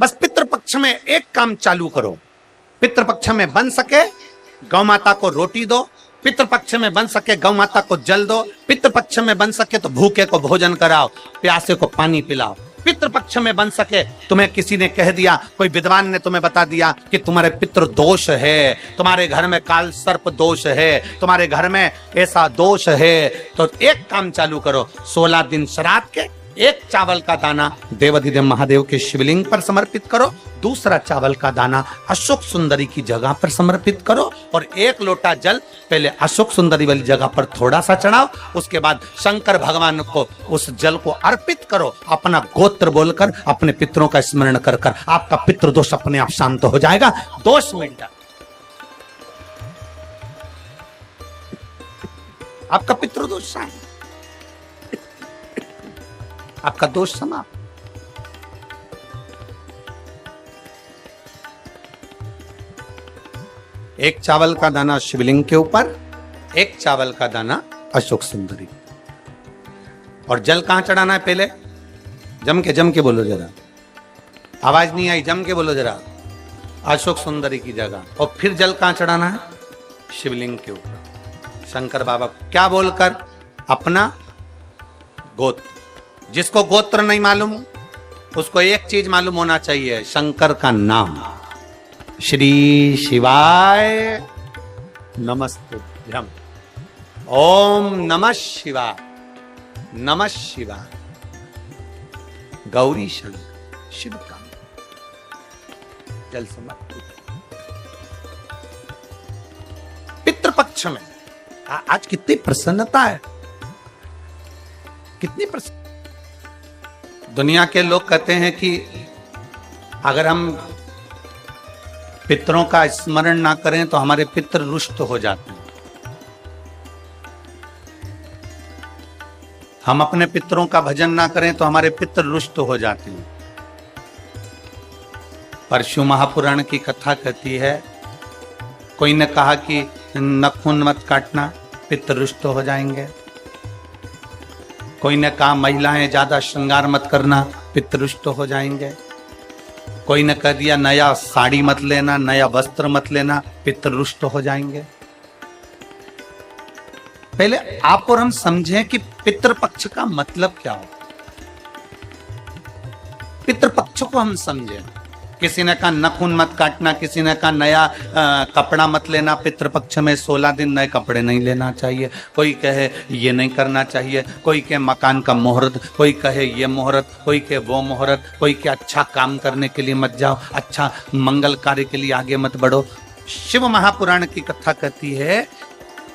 बस पितृपक्ष में एक काम चालू करो, पितृपक्ष में बन सके गौ माता को रोटी दो, पितृपक्ष में बन सके गौ माता को जल दो, पितृपक्ष में बन सके तो भूखे को भोजन कराओ, प्यासे को पानी पिलाओ। पितृपक्ष में बन सके, तुम्हें किसी ने कह दिया, कोई विद्वान ने तुम्हें बता दिया कि तुम्हारे पितृ दोष है, तुम्हारे घर में काल सर्प दोष है, तुम्हारे घर में ऐसा दोष है, तो एक काम चालू करो, 16 दिन श्राद्ध के एक चावल का दाना देवाधिदेव महादेव के शिवलिंग पर समर्पित करो, दूसरा चावल का दाना अशोक सुंदरी की जगह पर समर्पित करो, और एक लोटा जल पहले अशोक सुंदरी वाली जगह पर थोड़ा सा चढ़ाओ, उसके बाद शंकर भगवान को उस जल को अर्पित करो, अपना गोत्र बोलकर अपने पितरों का स्मरण कर कर आपका पितृदोष अपने आप शांत हो जाएगा, दोष मिट जाएगा, आपका पितृदोष शांत, आपका दोष समाप्त। एक चावल का दाना शिवलिंग के ऊपर, एक चावल का दाना अशोक सुंदरी, और जल कहां चढ़ाना है पहले? जम के बोलो जरा, आवाज नहीं आई, जम के बोलो जरा, अशोक सुंदरी की जगह। और फिर जल कहां चढ़ाना है? शिवलिंग के ऊपर, शंकर बाबा को क्या बोलकर? अपना गोत्र। जिसको गोत्र नहीं मालूम उसको एक चीज मालूम होना चाहिए, शंकर का नाम। श्री शिवाय नमस्तुभ्यं, ओम नमः शिवाय, नमः शिवाय, गौरी शंकर, शिव का जल समर्पित। पितृपक्ष में आज कितनी प्रसन्नता है, कितनी प्रसन्न। दुनिया के लोग कहते हैं कि अगर हम पितरों का स्मरण ना करें तो हमारे पितर रुष्ट हो जाते हैं। हम अपने पितरों का भजन ना करें तो हमारे पितर रुष्ट हो जाते हैं। परशु महापुराण की कथा कहती है, कोई ने कहा कि नखून मत काटना, पितर रुष्ट हो जाएंगे। कोई ने कहा महिलाएं ज्यादा श्रृंगार मत करना, पितर रुष्ट हो जाएंगे। कोई ने कह दिया नया साड़ी मत लेना, नया वस्त्र मत लेना, पितर रुष्ट हो जाएंगे। पहले आप और हम समझें कि पितृपक्ष का मतलब क्या हो, पितृपक्ष को हम समझें। किसी ने कहा नखून मत काटना, किसी ने कहा नया कपड़ा मत लेना, पितृपक्ष में 16 दिन नए कपड़े नहीं लेना चाहिए। कोई कहे ये नहीं करना चाहिए, कोई कहे मकान का मुहूर्त, कोई कहे ये मुहूर्त, कोई कहे वो मुहूर्त, कोई कहे अच्छा काम करने के लिए मत जाओ, अच्छा मंगल कार्य के लिए आगे मत बढ़ो। शिव महापुराण की कथा कहती है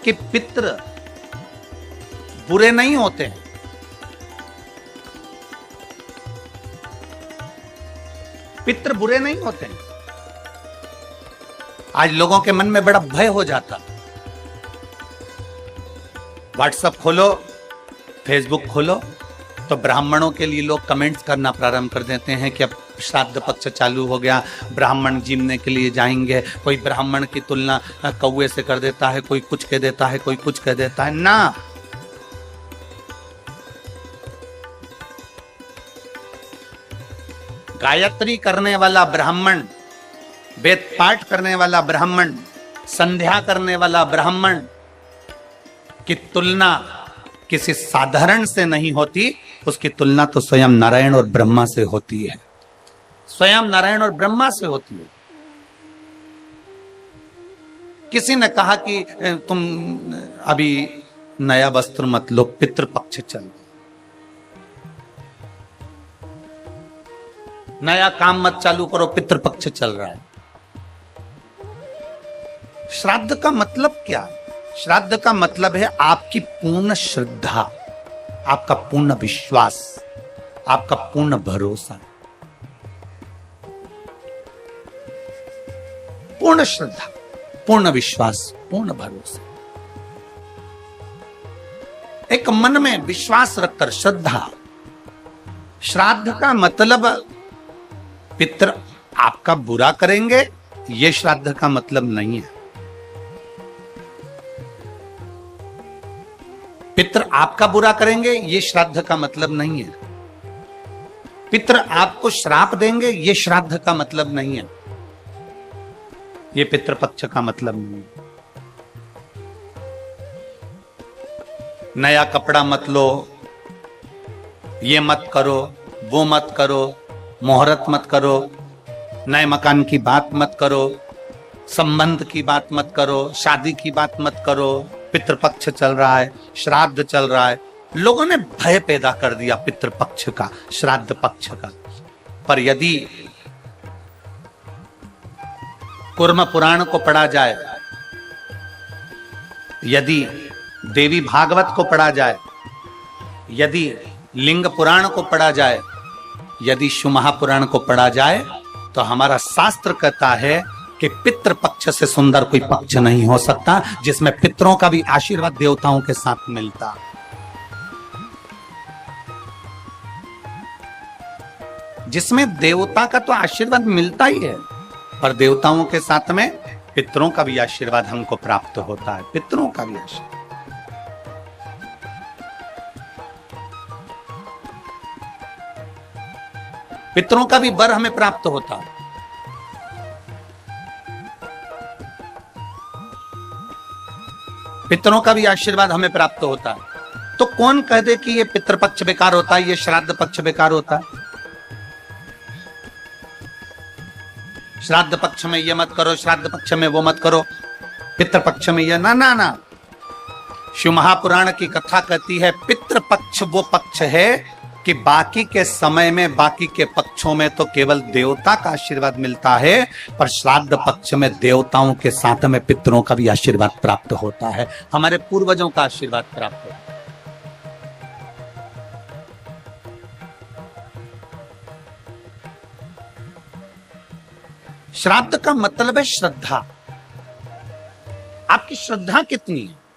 कि पितृ बुरे नहीं होते हैं, पितृ बुरे नहीं होते हैं। आज लोगों के मन में बड़ा भय हो जाता। व्हाट्सएप खोलो, फेसबुक खोलो तो ब्राह्मणों के लिए लोग कमेंट्स करना प्रारंभ कर देते हैं कि अब श्राद्ध पक्ष चालू हो गया, ब्राह्मण जीमने के लिए जाएंगे। कोई ब्राह्मण की तुलना कौवे से कर देता है, कोई कुछ कह देता है, कोई कुछ कह देता है। ना, गायत्री करने वाला ब्राह्मण, वेद पाठ करने वाला ब्राह्मण, संध्या करने वाला ब्राह्मण की तुलना किसी साधारण से नहीं होती, उसकी तुलना तो स्वयं नारायण और ब्रह्मा से होती है, स्वयं नारायण और ब्रह्मा से होती है। किसी ने कहा कि तुम अभी नया वस्त्र मत लो, पितृपक्ष चल, नया काम मत चालू करो, पितृपक्ष चल रहा है। श्राद्ध का मतलब क्या? श्राद्ध का मतलब है आपकी पूर्ण श्रद्धा, आपका पूर्ण विश्वास, आपका पूर्ण भरोसा। पूर्ण श्रद्धा, पूर्ण विश्वास, पूर्ण भरोसा, एक मन में विश्वास रखकर श्रद्धा। श्राद्ध का मतलब पितर आपका बुरा करेंगे, यह श्राद्ध का मतलब नहीं है। पितर आपका बुरा करेंगे, यह श्राद्ध का मतलब नहीं है। पितृ आपको श्राप देंगे, ये श्राद्ध का मतलब नहीं है, ये पितृपक्ष का मतलब नहीं है। नया कपड़ा मत लो, ये मत करो, वो मत करो, मुहूर्त मत करो, नए मकान की बात मत करो, संबंध की बात मत करो, शादी की बात मत करो। पितृपक्ष चल रहा है, श्राद्ध चल रहा है, लोगों ने भय पैदा कर दिया पितृपक्ष का, श्राद्ध पक्ष का। पर यदि कूर्म पुराण को पढ़ा जाए, यदि देवी भागवत को पढ़ा जाए, यदि लिंग पुराण को पढ़ा जाए, यदि शिव महापुराण को पढ़ा जाए, तो हमारा शास्त्र कहता है कि पितृ पक्ष से सुंदर कोई पक्ष नहीं हो सकता, जिसमें पितरों का भी आशीर्वाद देवताओं के साथ मिलता। जिसमें देवता का तो आशीर्वाद मिलता ही है, पर देवताओं के साथ में पितरों का भी आशीर्वाद हमको प्राप्त होता है, पितरों का भी आशीर्वाद। पितरों का भी वर हमें प्राप्त होता है। पितरों का भी आशीर्वाद हमें प्राप्त होता है। तो कौन कह दे कि ये पितृपक्ष बेकार होता है, ये श्राद्ध पक्ष बेकार होता है? श्राद्ध पक्ष में ये मत करो, श्राद्ध पक्ष में वो मत करो, पितृपक्ष में ये ना ना ना। शिव महापुराण की कथा कहती है पितृपक्ष वो पक्ष है कि बाकी के समय में, बाकी के पक्षों में तो केवल देवता का आशीर्वाद मिलता है, पर श्राद्ध पक्ष में देवताओं के साथ में पितरों का भी आशीर्वाद प्राप्त होता है, हमारे पूर्वजों का आशीर्वाद प्राप्त होता है। श्राद्ध का मतलब है श्रद्धा। आपकी श्रद्धा कितनी है?